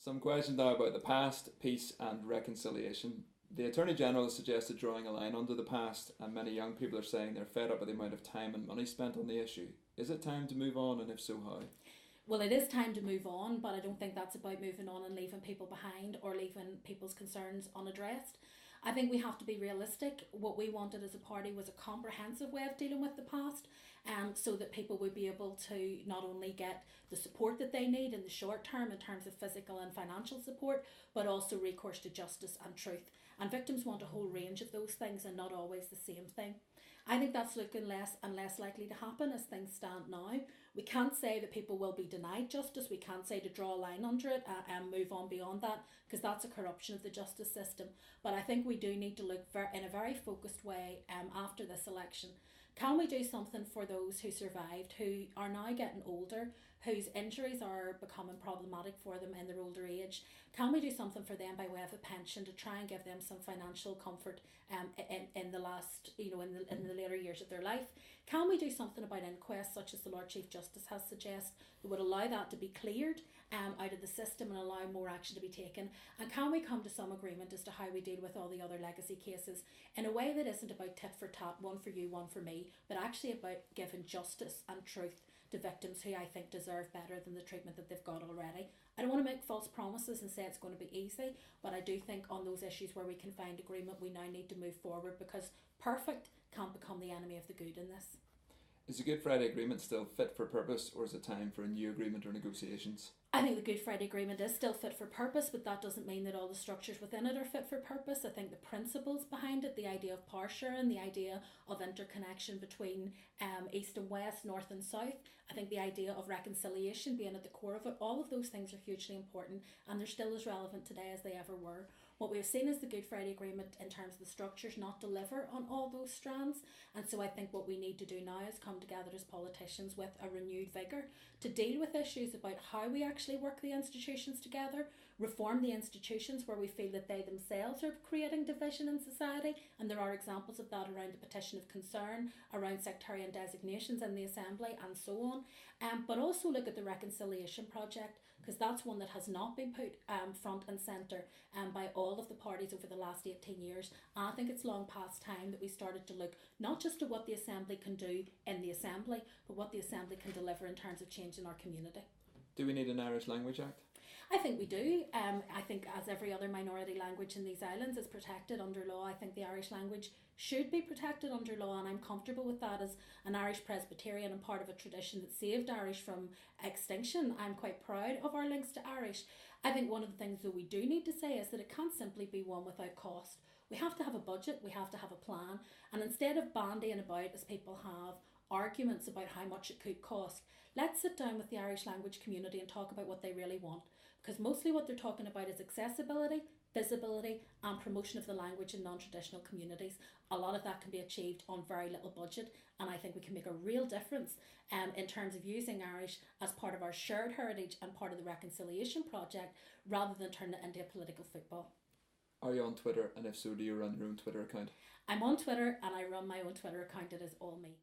Some questions now about the past, peace, and reconciliation. The Attorney General has suggested drawing a line under the past, and many young people are saying they're fed up with the amount of time and money spent on the issue. Is it time to move on, and if so, how? Well, it is time to move on, but I don't think that's about moving on and leaving people behind or leaving people's concerns unaddressed. I think we have to be realistic. What we wanted as a party was a comprehensive way of dealing with the past, so that people would be able to not only get the support that they need in the short term in terms of physical and financial support, but also recourse to justice and truth. And victims want a whole range of those things and not always the same thing. I think that's looking less and less likely to happen as things stand now. We can't say that people will be denied justice. We can't say to draw a line under it and move on beyond that, because that's a corruption of the justice system. But I think we do need to look in a very focused way after this election. Can we do something for those who survived, who are now getting older, whose injuries are becoming problematic for them in their older age? Can we do something for them by way of a pension to try and give them some financial comfort in the last, in the later years of their life? Can we do something about inquests such as the Lord Chief Justice has suggested that would allow that to be cleared out of the system and allow more action to be taken? And can we come to some agreement as to how we deal with all the other legacy cases in a way that isn't about tit for tat, one for you, one for me, but actually about giving justice and truth to victims who I think deserve better than the treatment that they've got already. I don't want to make false promises and say it's going to be easy, but I do think on those issues where we can find agreement, we now need to move forward, because perfect can't become the enemy of the good in this. Is the Good Friday Agreement still fit for purpose, or is it time for a new agreement or negotiations? I think the Good Friday Agreement is still fit for purpose, but that doesn't mean that all the structures within it are fit for purpose. I think the principles behind it, the idea of power sharing, the idea of interconnection between east and west, north and south, I think the idea of reconciliation being at the core of it, all of those things are hugely important, and they're still as relevant today as they ever were. What we've seen is the Good Friday Agreement, in terms of the structures, not deliver on all those strands. And so I think what we need to do now is come together as politicians with a renewed vigour to deal with issues about how we actually work the institutions together, reform the institutions where we feel that they themselves are creating division in society. And there are examples of that around the petition of concern, around sectarian designations in the Assembly, and so on. But also look at the reconciliation project, because that's one that has not been put front and centre by all of the parties over the last 18 years. And I think it's long past time that we started to look not just at what the Assembly can do in the Assembly, but what the Assembly can deliver in terms of change in our community. Do we need an Irish Language Act? I think we do. I think, as every other minority language in these islands is protected under law, I think the Irish language should be protected under law, and I'm comfortable with that as an Irish Presbyterian and part of a tradition that saved Irish from extinction. I'm quite proud of our links to Irish. I think one of the things that we do need to say is that it can't simply be one without cost. We have to have a budget, we have to have a plan, and instead of bandying about, as people have, arguments about how much it could cost, let's sit down with the Irish language community and talk about what they really want. Because mostly what they're talking about is accessibility, visibility, and promotion of the language in non-traditional communities. A lot of that can be achieved on very little budget, and I think we can make a real difference in terms of using Irish as part of our shared heritage and part of the reconciliation project, rather than turn it into a political football. Are you on Twitter, and if so, do you run your own Twitter account? I'm on Twitter and I run my own Twitter account. It is all me.